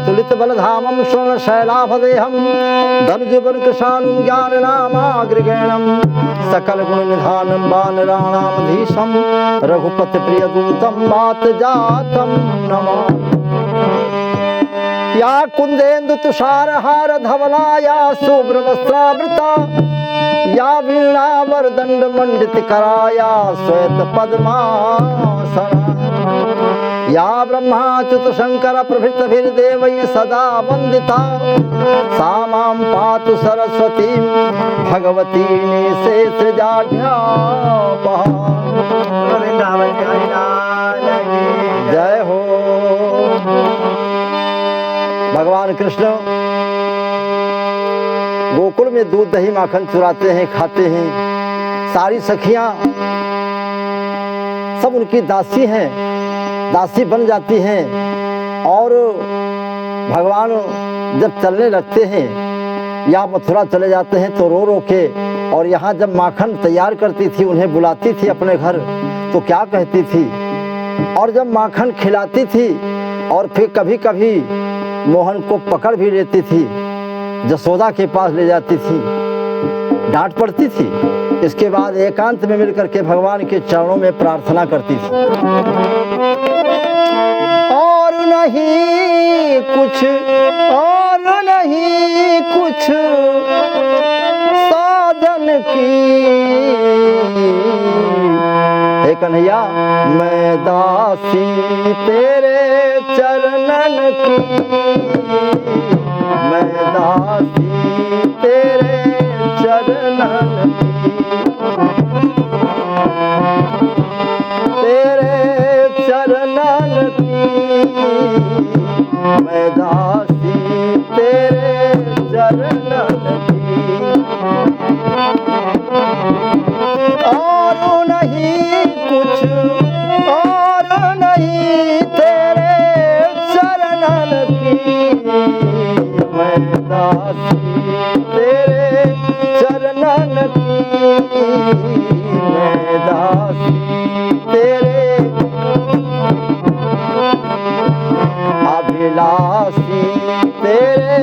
अतुलित बलधामं स्वर्ण शैलाभदेहं धनुजबलकृशानुं ज्ञाननामाग्रगण्यं सकल गुण निधानं वानराणामधीशं रघुपति प्रियदूतं वात जातं नमामि। या कुंदेन्दु तुषारहार धवला या शुभ्र वस्त्रावृता या वीणा वरदंड मंडित करा या श्वेत पद्मासना या ब्रह्माच्युत शंकर प्रभृतिभिर्देवैः सदा वंदिता सा मां पातु सरस्वती भगवती निशेषजाढ्यापहा। जय हो। भगवान कृष्ण गोकुल में दूध दही माखन चुराते हैं, खाते हैं। सारी सखियां सब उनकी दासी हैं, दासी बन जाती हैं। और भगवान जब चलने लगते हैं या मथुरा चले जाते हैं तो रो रो के, और यहाँ जब माखन तैयार करती थी उन्हें बुलाती थी अपने घर तो क्या कहती थी, और जब माखन खिलाती थी और फिर कभी कभी मोहन को पकड़ भी लेती थी, जसोदा के पास ले जाती थी, डांट पड़ती थी। इसके बाद एकांत में मिलकर के भगवान के चरणों में प्रार्थना करती थी। और नहीं कुछ, और नहीं कुछ साधन की, हे कन्हैया मैं दासी तेरे चरणन की, मैं दासी तेरे चरणन की, तेरे चरणन की, मैं दासी तेरे चरणन की। और नहीं कुछ, और नहीं तेरे चरणन की, मैं दासी तेरे चरणन की, मैं दासी तेरे अभिलाषी तेरे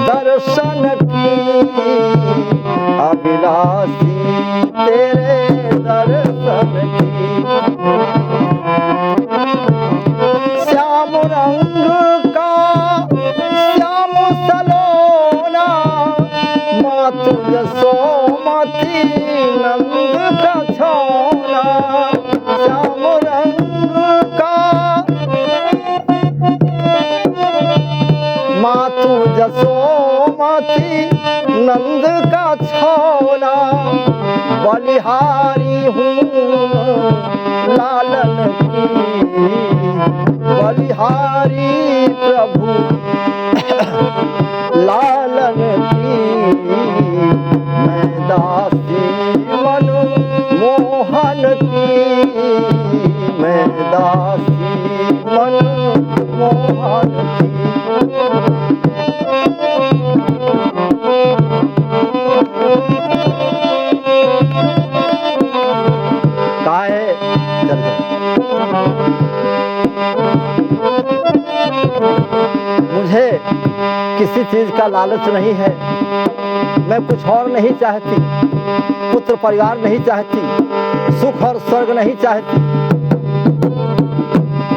दर्शन की, अभिलाषी तेरे दर्शन की। श्याम रंग का श्याम सलोना मातु यशोमती नंद का छोना, श्याम रंग का मातु यशोमती नंद का छोना, बलिहारी हूँ लालन की, बलिहारी प्रभु लालन की, मैं दासी मन मोहन की, मैं दासी मन मोहन की। मुझे किसी चीज का लालच नहीं है, मैं कुछ और नहीं चाहती, पुत्र परिवार नहीं चाहती, सुख और स्वर्ग नहीं चाहती।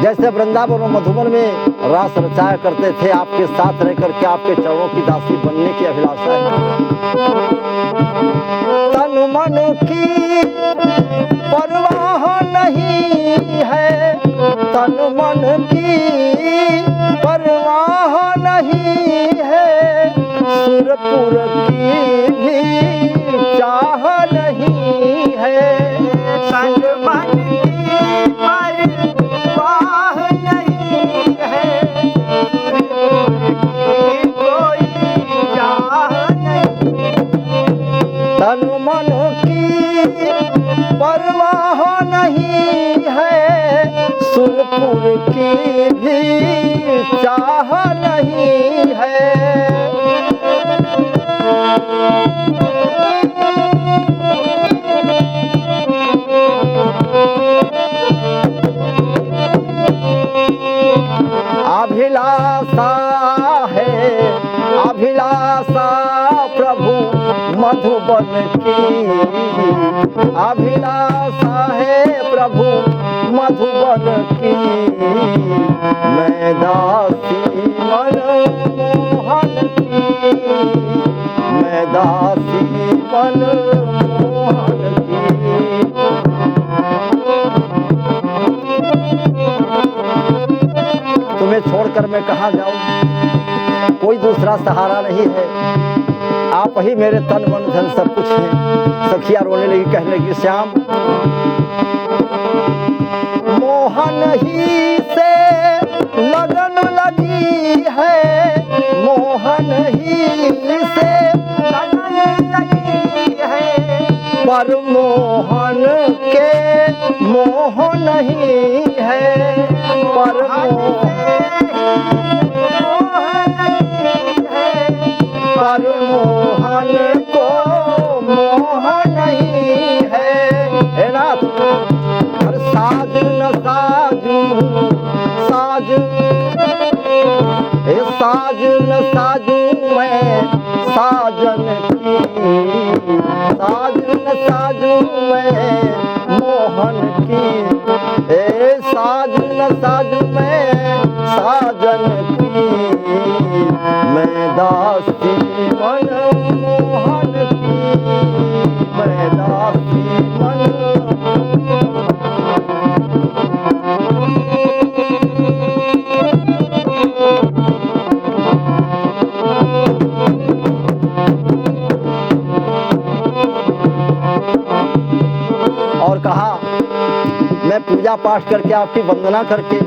जैसे वृंदावन और मधुबन में रास रचाया करते थे, आपके साथ रह करके आपके चरणों की दासी बनने की अभिलाषा है। तन मन की परवाह नहीं है, तन मन की परवाह नहीं है, सुरपुर की भी चाह नहीं है, तन मन की परवाह नहीं है, कोई चाह नहीं, तन मन की परवाह नहीं है, सुरपुर की भी चाह नहीं है। अभिलाषा की अभिलाषा है प्रभु मधुबन की। मैं दासी मनमोहन की, मैं दासी मनमोहन की। तुम्हें छोड़कर मैं कहाँ जाऊं, कोई दूसरा सहारा नहीं है, आप ही मेरे तन मन धन सब कुछ हैं। सखिया रोने लगी, कहने लगी श्याम मोहन ही से लगन लगी है, मोहन ही से लगन लगी है, पर मोहन के मोह नहीं है, पर पर मोहन को मोह नहीं है। हे नाथ, हर साज न साजू साज, हे साज न साजू मैं साजन की, साज न साजू मैं मोहन की। हे साज न साजू मैं साजन की, मैं दासी मनमोहन की, मैं दासी मन। और कहा मैं पूजा पाठ करके आपकी वंदना करके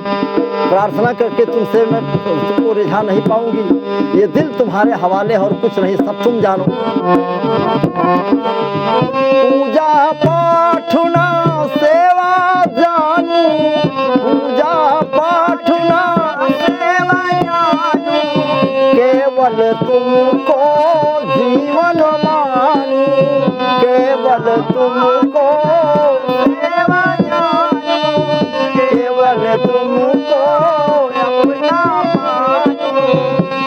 प्रार्थना करके तुमसे मैं तुमको रिझा नहीं पाऊंगी, ये दिल तुम्हारे हवाले और कुछ नहीं, सब तुम जानो। पूजा पाठ ना सेवा जानू, पूजा पाठ ना सेवा जानू, केवल तुमको जीवन मानू, केवल तुमको सेवा जानू, केवल तुमको अपना मानू।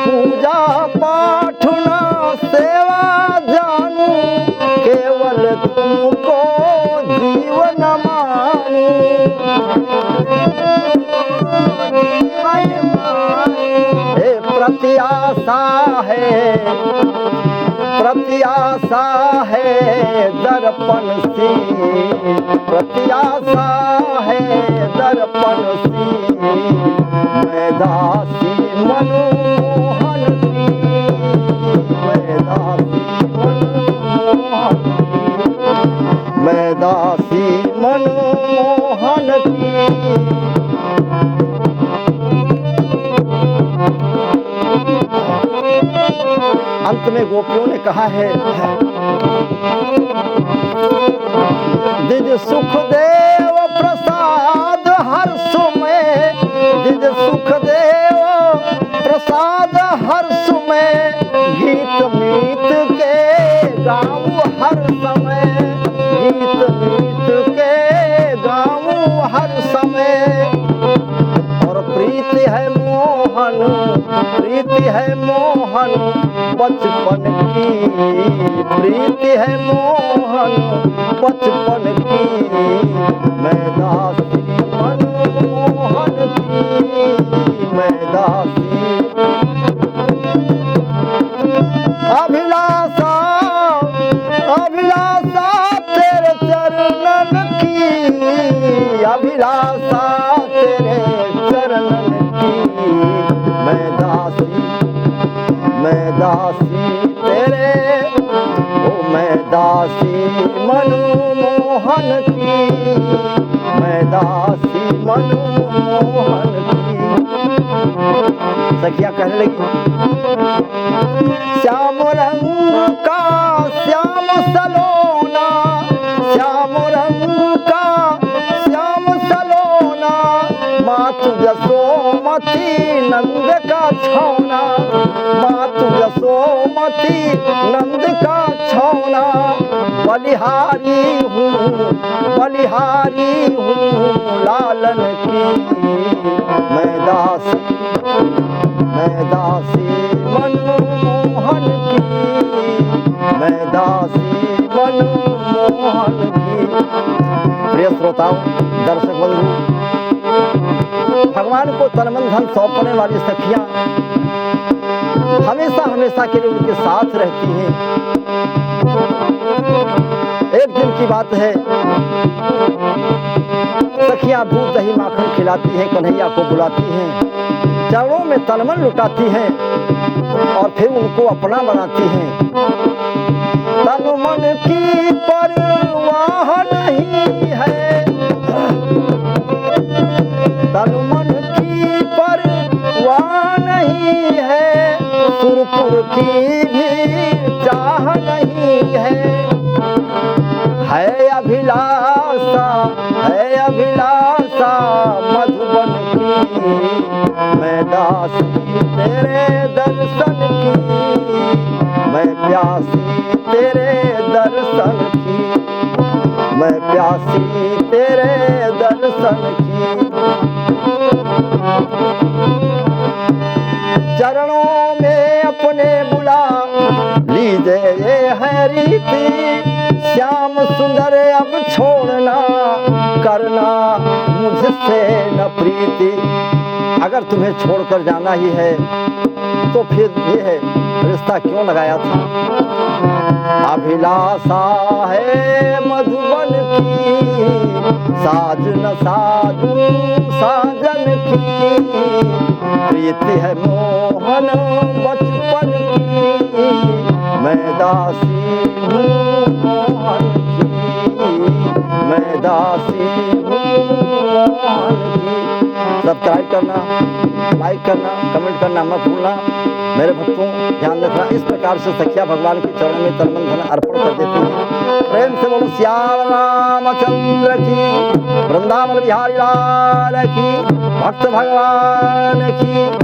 पूजा पाठ ना सेवा जानू, केवल तुमको जीवन मानू, हे प्रत्याशा है, प्रत्याशा है दर्पण सी, प्रत्याशा है दर्पण सी, मैं दासी मनमोहन की, मैं दासी मनमोहन की, मैं दासी मनमोहन की। अंत में गोपियों ने कहा है, दिज सुखदेव प्रसाद हर्ष में, दिज सुखदेव प्रसाद हर्ष में, गीत मीत के गाऊं हर समय, गीत मीत के गाऊं हर समय। और प्रीति है मोहन, प्रीति है मोहन बचपन की, प्रीति है मोहन बचपन की, मैं दासी मनमोहन की, मैं दासी। अभिलाषा अभिलाषा तेरे चरणन की, अभिलाषा तेरे चरणन की, मैं दासी, मैं दासी तेरे, ओ मैं दासी मनमोहन की, मैं दासी मनमोहन की। सखिया कहने लगी श्याम रंग का श्याम सलोना, श्याम रंग का श्याम सलोना, मातु यशोमती नंद का छौना, मातु यशोमती नंद का छौना। बलिहारी हूँ, बलिहारी हूँ लालन की, मैं दासी, मैं दासी मनमोहन की, मैं दासी मोहन की। प्रिय श्रोताओं, दर्शक बंधु, भगवान को तन मन धन सौंपने वाली सखियां हमेशा हमेशा के लिए उनके साथ रहती हैं। एक दिन की बात है, सखियां दूध दही माखन खिलाती हैं, कन्हैया को बुलाती हैं, चरणों में तन मन लुटाती हैं और फिर उनको अपना बनाती हैं। तन मन की परवाह नहीं है, तन मन की परवाह नहीं है, सुरपुर की भी चाह नहीं है अभिलाषा, है अभिलाषा मधुबन की, मैं दासी तेरे दर्शन की, मैं प्यासी तेरे दर्शन की, मैं प्यासी तेरे दर्शन की। चरणों में अपने बुला लीजिए ये है रीति, श्याम सुंदर अब छोड़ना करना मुझसे न प्रीति। अगर तुम्हें छोड़कर जाना ही है तो फिर ये रिश्ता क्यों लगाया था। अभिलाषा है मधुबन की, साजन साजू साजन की, प्रीति है मोहन बचपन की, मैं दासी हूँ मोहन की, मैं दासी हूँ मोहन की। सब्सक्राइब करना, लाइक करना, कमेंट करना मत भूलना। मेरे भक्तों, ध्यान रखना, इस प्रकार से सखिया भगवान के चरणों में तन मन धन अर्पण कर देती हैं। प्रेम से बोलो श्याम रामचंद्र की, वृंदावन बिहारी लाल की, भक्त भगवान की।